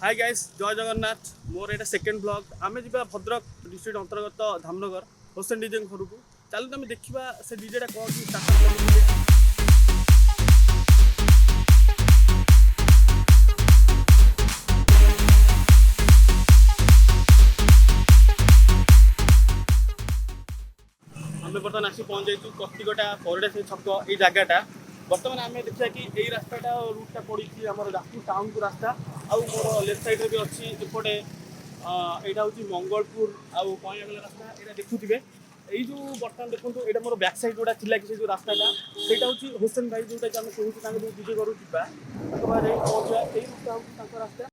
Hi guys जय जगन्नाथ मोर एटा second blog आमे जिबा भद्रक डिस्ट्रिक्ट अंतर्गत धामनगर होसेन डीजे घर को चलते आम देखा से डीजेटा कौन स्टार्ट आम बर्तमान आसी पहुँच जाइए कतिकटा परिडा से छक ये जगहटा बर्तमान आम देखा कि यही रास्ताटा रूटा पड़ी आम जाजपुर टाउन को रास्ता आउ मोर लेफ्ट साइड भी अच्छी एपटे यहाँ हूँ मंगलपुर आउ कईगला रास्ता यहाँ देखुए यही जो बर्तमान देखो यहाँ मोर बैक साइड जोटा थी कि जो रास्ताटा सहीटा हूँ होसेन भाई जोटा आम कहूँ जो डीजे करू जा पहुँचा यही रास्ता हूँ रास्ता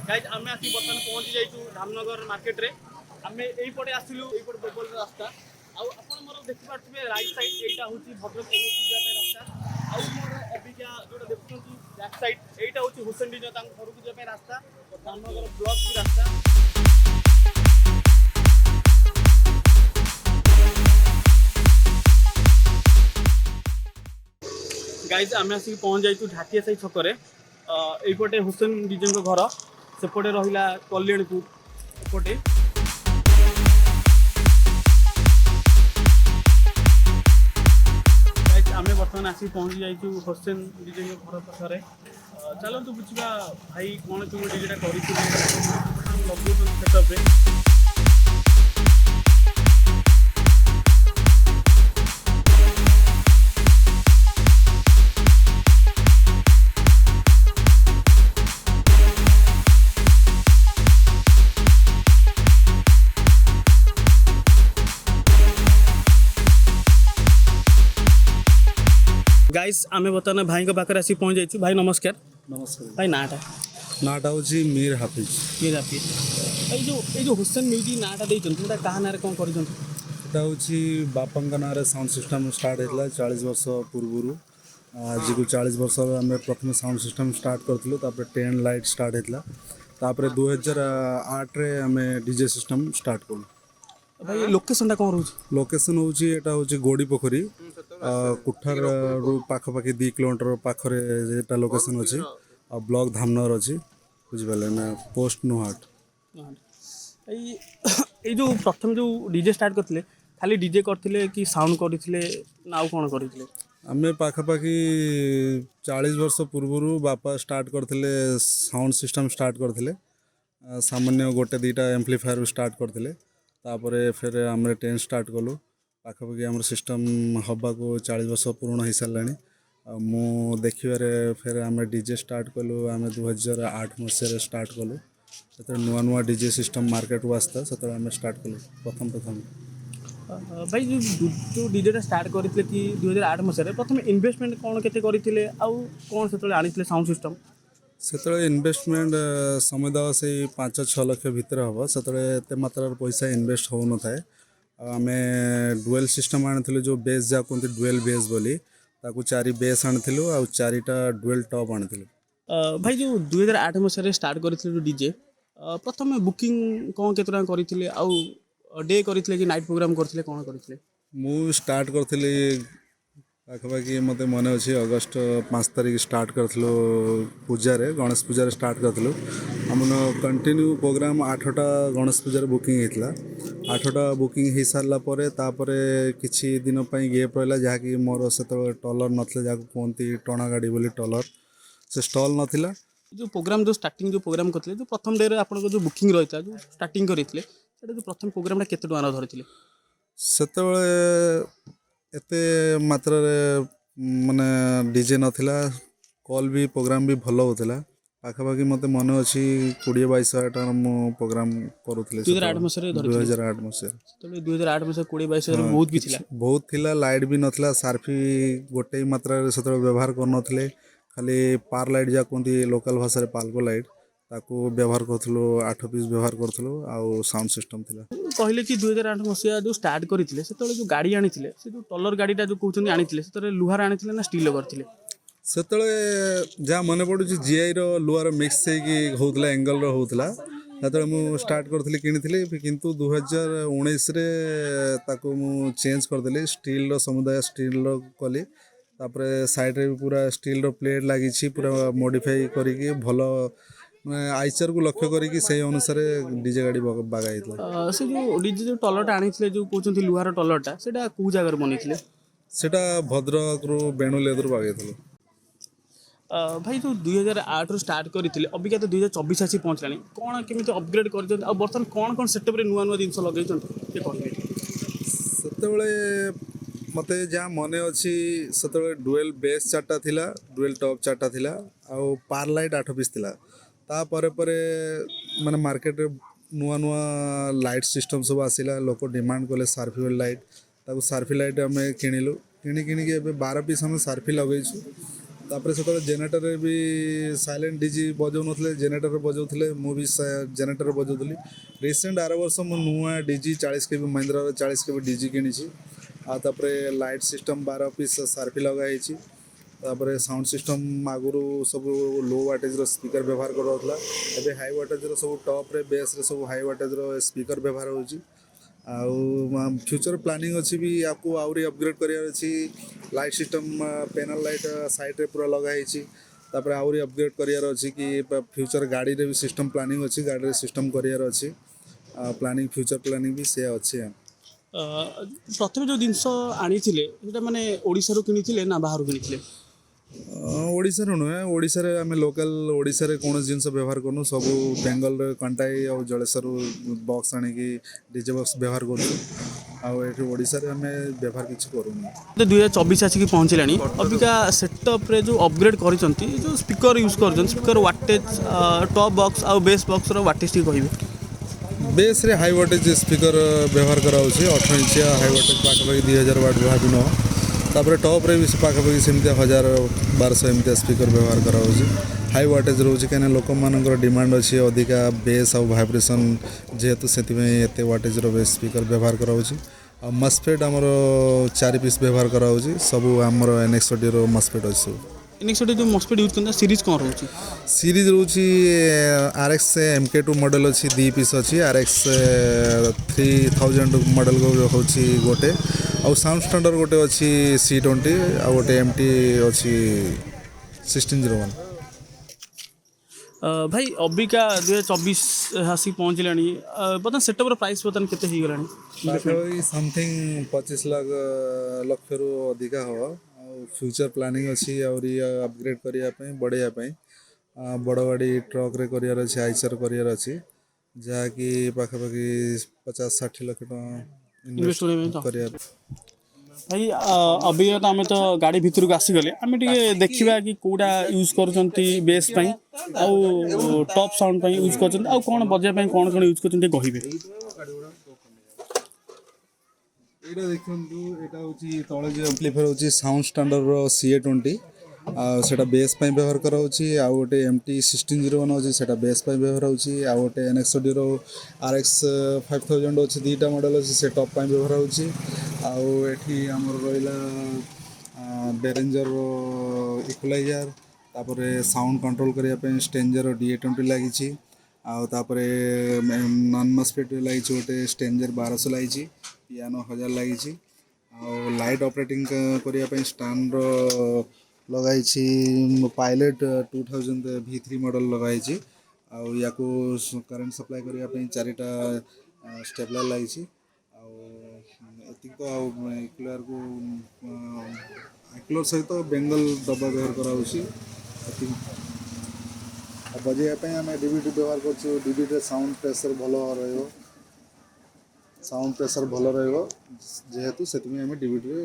गाइज आम आसी बर्तमान पहुँची जाइए धामनगर मार्केट रे आम यहीपटे आसलु यहीपटे बेबल रास्ता आउ मोर देखिपे राइट साइड यहाँ हूँ भद्रक रास्ता आउ मोर अबिका जो देखुं बैक साइड यहाँ हूँ होसेन डीजे घर को जाए रास्ता धामनगर ब्लॉक भी रास्ता गाइज आम आसिक पहुँच जाइए ढाटिया साई छकरे यहीपटे होसेन डीजे घर सेपटे रहा कल्याणपुर एपटे आम बर्तमान आसी पहुँची जाइए होसेन डीजे घर पाखे चलतु बुझा भाई कौन तुम डीजेटा कर सेटअप गाइस आम बर्तमान भाई पाखे आसी पहुँच जाइए भाई नमस्कार नमस्कार भाई नाटा नाटा हूँ मीर हाफिज ये जो होसेन म्यूजिक नाटा देता क्या ना कौन कर हूँ बापा ना साउंड सिस्टम स्टार्ट होता 40 वर्ष पूर्व आज को 40 वर्ष आम प्रथम साउंड सिस्टम स्टार्ट करूँ टेन लाइट स्टार्ट होता 2008 आम डीजे सिस्टम स्टार्ट करूँ भाई लोकेशन कौन रोज लोकेशन हूँ यहाँ हूँ गोड़ीपोखरी कोठार रु पाखापाखि 2 किलोमीटर पाखे लोकेशन अच्छी और ब्लॉक धामनगर अच्छी बुझिपारे ना पोस्ट नुहाट ये जो प्रथम जो डीजे स्टार्ट करते खाली डीजे करते कि साउंड करते ना कौन करते आम पाखापाखि 40 वर्ष पूर्व बापा स्टार्ट करते साउंड सिस्टम स्टार्ट करते सामान्य गोटे 2टा एम्प्लीफायर स्टार्ट करते फिर आम टेन स्टार्ट कलु पाखापाखि आम सिस्टम हवा को 40 वर्ष पूर्ण हो सारा मु देखिबारे फिर आम डीजे स्टार्ट कलु आम 2008 मसीह स्टार्ट कलु से नुआ नुआ डीजे सिस्टम मार्केट को आसता से आम स्टार्ट कलु प्रथम भाई जो डीजेटा स्टार्ट करते कि 2008 मसीह प्रथम इन्वेस्टमेंट कौन केते करते आउ कौन से आनी साउंड सिस्टम से इन्वेस्टमेंट समुदाय से 5-6 लाख भितर हम से मात्रार पैसा इन्वेस्ट हो न थाए आम डुएल सिस्टम आनी जो बेस जहाँ कहते डुएल बेस बोली ताकू 4 बेस आनी 4टा डुएल टॉप आनी भाई जो 2008 मसीह स्टार्ट करते जो डीजे प्रथम बुकिंग कौन केते करते आउ डे करते कि नाइट प्रोग्राम करते कौन करते मु स्टार्ट करी पाखापाखि मत मन अच्छे अगस्ट 5 तारिख स्टार्ट करूँ पूजारे गणेश पूजा स्टार्ट करूँ आम कंटिन्यू प्रोग्राम 8टा गणेश पूजार बुकिंग होता 8टा बुकिंग हो सारापर किसी दिन गेप रहा जहाँकि मोर से टलर ना जहाँ कहते टणा गाड़ी बोली टलर से स्टल नाला जो प्रोग्राम जो स्टार्टिंग जो प्रोग्राम करते जो प्रथम डे आप जो बुकिंग रही था जो स्टार्टिंग करते जो प्रथम प्रोग्राम केते टଙ୍କା धरते से एते मात्रा माने डीजे नथिला कॉल भी प्रोग्राम भी भल होता ପାଖାପାଖି ମୋତେ ମନେ ଅଛି 20-22 ଟଙ୍କା ମୁଁ ପ୍ରୋଗ୍ରାମ୍ କରୁଥିଲି 2008 ମସିହାରେ ଧରିଥିଲେ। 2008 ମସିହା। ସେତେବେଳେ 2008 ମସିହା 20-22 ହଁ, ବହୁତ ବି ଥିଲା। ବହୁତ ଥିଲା, ଲାଇଟ୍ ବି ନଥିଲା, ସାର୍ଫି ଗୋଟେ ମାତ୍ରାରେ ସେତେବେଳେ ବ୍ୟବହାର କରୁନଥିଲେ, ଖାଲି ପାର୍ ଲାଇଟ୍ ଯାହା କୁହନ୍ତି ଲୋକାଲ୍ ଭାଷାରେ ପାଲ୍କୋ ଲାଇଟ୍, ତାକୁ ବ୍ୟବହାର କରୁଥିଲୁ, 8 ପିସ୍ ବ୍ୟବହାର କରୁଥିଲୁ, ଆଉ ସାଉଣ୍ଡ ସିଷ୍ଟମ୍ ଥିଲା। କହିଲେ କି 2008 ମସିହା ଯେଉଁ ଷ୍ଟାର୍ଟ କରିଥିଲେ ସେତେବେଳେ ଯେଉଁ ଗାଡ଼ି ଆଣିଥିଲେ, ସେ ଯେଉଁ ଟଲର ଗାଡ଼ିଟା ଯେଉଁ କହୁଛନ୍ତି ଆଣିଥିଲେ, ସେତେବେଳେ ଲୁହାର ଆଣିଥିଲେ ନା ଷ୍ଟିଲ୍ କରିଥିଲେ? ସେତେବେଳେ ଯାହା ମନେ ପଡ଼ୁଛି ଜିଆଇର ଲୁହାର ମିକ୍ସ ହେଇକି ହେଉଥିଲା, ଏଙ୍ଗଲର ହେଉଥିଲା। ସେତେବେଳେ ମୁଁ ଷ୍ଟାର୍ଟ କରିଥିଲି, କିଣିଥିଲି, କିନ୍ତୁ 2019ରେ ତାକୁ ମୁଁ ଚେଞ୍ଜ କରିଦେଲି, ଷ୍ଟିଲ୍ର ସମୁଦାୟ ଷ୍ଟିଲ୍ର କଲି। ତାପରେ ସାଇଡ଼୍ରେ ବି ପୁରା ଷ୍ଟିଲ୍ର ପ୍ଲେଟ୍ ଲାଗିଛି, ପୁରା ମଡ଼ିଫାଇ କରିକି ଭଲ ଆଇଚର୍କୁ ଲକ୍ଷ୍ୟ କରିକି ସେଇ ଅନୁସାରେ ଡିଜେ ଗାଡ଼ି ବାଗା ହେଇଥିଲା। ସେ ଯେଉଁ ଡିଜେ ଯେଉଁ ଟଲରଟା ଆଣିଥିଲେ, ଯେଉଁ କହୁଛନ୍ତି ଲୁହାର ଟଲରଟା, ସେଇଟା କେଉଁ ଜାଗାରେ ବନେଇଥିଲେ? ସେଇଟା ଭଦ୍ରକରୁ ବେଣୁ ଲେଦରୁ ବାଗେଇଥିଲୁ। ଭାଇ ଯେଉଁ 2008ରୁ ଷ୍ଟାର୍ଟ କରିଥିଲେ, ଅବିକା ତ 2024 ଆସି ପହଞ୍ଚିଲାଣି, କ'ଣ କେମିତି ଅପଗ୍ରେଡ୍ କରିଛନ୍ତି, ଆଉ ବର୍ତ୍ତମାନ କ'ଣ ସେଟପ୍ରେ ନୂଆ ନୂଆ ଜିନିଷ ଲଗେଇଛନ୍ତି ଟିକେ କହିବେ? ସେତେବେଳେ ମୋତେ ଯାହା ମନେ ଅଛି, ସେତେବେଳେ ଡୁଏଲ୍ ବେସ୍ 4ଟା ଥିଲା, ଡୁଏଲ୍ ଟପ୍ 4ଟା ଥିଲା, ଆଉ ପାର୍ ଲାଇଟ୍ 8 ପିସ୍ ଥିଲା। ତାପରେ ପରେ ମାନେ ମାର୍କେଟରେ ନୂଆ ନୂଆ ଲାଇଟ୍ ସିଷ୍ଟମ୍ ସବୁ ଆସିଲା, ଲୋକ ଡିମାଣ୍ଡ କଲେ ସାର୍ଫି ଲାଇଟ୍, ତାକୁ ସାର୍ଫି ଲାଇଟ୍ ଆମେ କିଣିଲୁ, କିଣିକି ଏବେ 12 ପିସ୍ ଆମେ ସାର୍ଫି ଲଗେଇଛୁ। ତାପରେ ସେତେବେଳେ ଜେନେରେଟରରେ ବି ସାଇଲେଣ୍ଟ ଡିଜି ବଜାଉନଥିଲେ, ଜେନେରେଟର ବଜାଉଥିଲେ, ମୁଁ ବି ଜେନେରେଟର ବଜାଉଥିଲି। ରିସେଣ୍ଟ ଆର ବର୍ଷ ମୁଁ ନୂଆ ଡିଜି 40 କେବି ମହିନ୍ଦ୍ରାର 40 କେବି ଡିଜି କିଣିଛି। ଆଉ ତାପରେ ଲାଇଟ୍ ସିଷ୍ଟମ୍ 12 ପିସ୍ ସାର୍ଫି ଲଗା ହେଇଛି। ତାପରେ ସାଉଣ୍ଡ ସିଷ୍ଟମ୍ ଆଗରୁ ସବୁ ଲୋ ୱାଟେଜ୍ର ସ୍ପିକର ବ୍ୟବହାର କରାଯାଉଥିଲା, ଏବେ ହାଇ ୱାଟେଜ୍ର ସବୁ ଟପ୍ରେ ବେସ୍ରେ ସବୁ ହାଇ ୱାଟେଜ୍ର ସ୍ପିକର ବ୍ୟବହାର ହେଉଛି। ଆଉ ଫ୍ୟୁଚର ପ୍ଲାନିଂ ଅଛି ବି, ୟାକୁ ଆହୁରି ଅପଗ୍ରେଡ୍ କରିବାର ଅଛି। ଲାଇଟ୍ ସିଷ୍ଟମ୍ ପେନାଲ୍ ଲାଇଟ୍ ସାଇଡ଼୍ରେ ପୁରା ଲଗା ହେଇଛି। ତାପରେ ଆହୁରି ଅପଗ୍ରେଡ୍ କରିବାର ଅଛି କି ଫ୍ୟୁଚର ଗାଡ଼ିରେ ବି ସିଷ୍ଟମ୍ ପ୍ଲାନିଂ ଅଛି, ଗାଡ଼ିରେ ସିଷ୍ଟମ୍ କରିବାର ଅଛି। ପ୍ଲାନିଂ ଫ୍ୟୁଚର ପ୍ଲାନିଂ ବି ସେ ଅଛି। ପ୍ରଥମେ ଯେଉଁ ଜିନିଷ ଆଣିଥିଲେ ସେଇଟା ମାନେ ଓଡ଼ିଶାରୁ କିଣିଥିଲେ ନା ବାହାରୁ କିଣିଥିଲେ? ଓଡ଼ିଶାରୁ ନୁହେଁ, ଓଡ଼ିଶାରେ ଆମେ ଲୋକାଲ୍ ଓଡ଼ିଶାରେ କୌଣସି ଜିନିଷ ବ୍ୟବହାର କରୁନୁ, ସବୁ ବେଙ୍ଗଲରେ କଣ୍ଟାଇ ଆଉ ଜଳେଶ୍ୱରରୁ ବକ୍ସ ଆଣିକି ଡିଜେ ବକ୍ସ ବ୍ୟବହାର କରୁଛୁ। ଆଉ ଏଠି ଓଡ଼ିଶାରେ ଆମେ ବ୍ୟବହାର କିଛି କରୁନୁ। 2024 ଆସିକି ପହଞ୍ଚିଲାଣି, ଅବିକା ସେଟପ୍ରେ ଯେଉଁ ଅପଗ୍ରେଡ୍ କରିଛନ୍ତି, ଯେଉଁ ସ୍ପିକର ୟୁଜ୍ କରୁଛନ୍ତି, ସ୍ପିକର ୱାଟେଜ୍, ଟପ୍ ବକ୍ସ ଆଉ ବେସ୍ ବକ୍ସର ୱାଟେଜ୍ ଟିକେ କହିବେ? ବେସ୍ରେ ହାଇ ୱାଟେଜ୍ ସ୍ପିକର ବ୍ୟବହାର କରାହେଉଛି, 18 ଇଞ୍ଚିଆ ହାଇ ୱାଟେଜ୍ ପାଖାପାଖି 2000 ୱାଟ୍ ଭାବି ନେବ। ତାପରେ ଟପ୍ରେ ବି ପାଖାପାଖି ସେମିତିଆ 1000-1200 ଏମିତିଆ ସ୍ପିକର ବ୍ୟବହାର କରାହେଉଛି। ହାଇ ୱାଟେଜ୍ ରହୁଛି, କାହିଁକିନା ଲୋକମାନଙ୍କର ଡିମାଣ୍ଡ ଅଛି ଅଧିକା ବେସ୍ ଆଉ ଭାଇବ୍ରେସନ୍, ଯେହେତୁ ସେଥିପାଇଁ ଏତେ ୱାଟେଜ୍ର ବେସ୍ ସ୍ପିକର ବ୍ୟବହାର କରାହେଉଛି। ଆଉ ମସ୍ଫେଟ୍ ଆମର 4 ପିସ୍ ବ୍ୟବହାର କରାହେଉଛି, ସବୁ ଆମର NX30ର ମସ୍ଫେଟ୍ ଅଛି ସବୁ। NX30 ଯେଉଁ ମସ୍ଫେଟ୍ ୟୁଜ୍ କରନ୍ତି ସିରିଜ୍ କ'ଣ ରହୁଛି? ସିରିଜ୍ ରହୁଛି RX MK2 ମଡ଼େଲ୍ ଅଛି, 2 ପିସ୍ ଅଛି, RX 3000 ମଡ଼େଲ୍ ହେଉଛି ଗୋଟେ, ଆଉ ସାଉଣ୍ଡ ଷ୍ଟାଣ୍ଡାର୍ଡ଼ ଗୋଟେ ଅଛି C20, ଆଉ ଗୋଟେ MT ଅଛି 1601। ଭାଇ ଅବିକା 2024 ଆସିକି ପହଞ୍ଚିଲାଣି, ବର୍ତ୍ତମାନ ସେଟପ୍ର ପ୍ରାଇସ୍ ବର୍ତ୍ତମାନ କେତେ ହେଇଗଲାଣି? ପାଖାପାଖି ସମଥିଙ୍ଗ 25 ଲକ୍ଷରୁ ଅଧିକା ହେବ। ଆଉ ଫ୍ୟୁଚର ପ୍ଲାନିଂ ଅଛି ଆହୁରି ଅପଗ୍ରେଡ୍ କରିବା ପାଇଁ, ବଢ଼େଇବା ପାଇଁ। ବଡ଼ ଗାଡ଼ି ଟ୍ରକ୍ରେ କରିବାର ଅଛି, ଆଇଚର୍ କରିବାର ଅଛି, ଯାହାକି ପାଖାପାଖି 50-60 ଲକ୍ଷ ଟଙ୍କା ଇନଭେଷ୍ଟ କରିବା। ଭାଇ ଅବିକା ତ ଆମେ ତ ଗାଡ଼ି ଭିତରକୁ ଆସିଗଲେ, ଆମେ ଟିକେ ଦେଖିବା କି କେଉଁଟା ୟୁଜ୍ କରୁଛନ୍ତି ବେସ୍ ପାଇଁ ଆଉ ଟପ୍ ସାଉଣ୍ଡ ପାଇଁ ୟୁଜ୍ କରୁଛନ୍ତି, ଆଉ କ'ଣ ବଜାଇବା ପାଇଁ କ'ଣ ୟୁଜ୍ କରୁଛନ୍ତି ଟିକେ କହିବେ? ଏଇଟା ଦେଖନ୍ତୁ, ଏଇଟା ହେଉଛି ତଳେ ଯେଉଁ ଆମ୍ପ୍ଲିଫାୟର ହେଉଛି ସାଉଣ୍ଡ ଷ୍ଟାଣ୍ଡାର୍ଡ଼ର CA20, ଆଉ ସେଇଟା ବେସ୍ ପାଇଁ ବ୍ୟବହାର କରାହେଉଛି। ଆଉ ଗୋଟେ MT 1601 ଅଛି, ସେଇଟା ବେସ୍ ପାଇଁ ବ୍ୟବହାର ହେଉଛି। ଆଉ ଗୋଟେ NX30ର RX 5000 ଅଛି, 2ଟା ମଡ଼େଲ୍ ଅଛି, ସେ ଟପ୍ ପାଇଁ ବ୍ୟବହାର ହେଉଛି। ଆଉ ଏଠି ଆମର ରହିଲା ବେରେଞ୍ଜର ଇକ୍ୱଲାଇଜର୍, ତାପରେ ସାଉଣ୍ଡ କଣ୍ଟ୍ରୋଲ୍ କରିବା ପାଇଁ ଷ୍ଟେଞ୍ଜର DA20 ଲାଗିଛି। ଆଉ ତାପରେ ନନ୍ ମସ୍ଫେଟ୍ ଲାଗିଛି, ଗୋଟେ ଷ୍ଟେଞ୍ଜର 1200 ଲାଗିଛି, ପିଆନୋ 1000 ଲାଗିଛି। ଆଉ ଲାଇଟ୍ ଅପରେଟିଂ କରିବା ପାଇଁ ଷ୍ଟାଣ୍ଡର ଲଗାଇଛି ପାଇଲଟ୍ 2000 V3 ମଡ଼େଲ୍ ଲଗାଇଛି। ଆଉ ୟାକୁ କରେଣ୍ଟ ସପ୍ଲାଏ କରିବା ପାଇଁ 4ଟା ଷ୍ଟେବଲର୍ ଲାଗିଛି। ଆଉ ଏତିକି ତ। ଆଉ ଇକ୍ୱଲାର ସହିତ ବେଙ୍ଗଲ ଡବା ବ୍ୟବହାର କରାହେଉଛି। ଆଉ ବଜାଇବା ପାଇଁ ଆମେ DVD ବ୍ୟବହାର କରୁଛୁ, DVDରେ ସାଉଣ୍ଡ ପ୍ରେସର୍ ଭଲ ରହିବ, ଯେହେତୁ ସେଥିପାଇଁ ଆମେ DVDରେ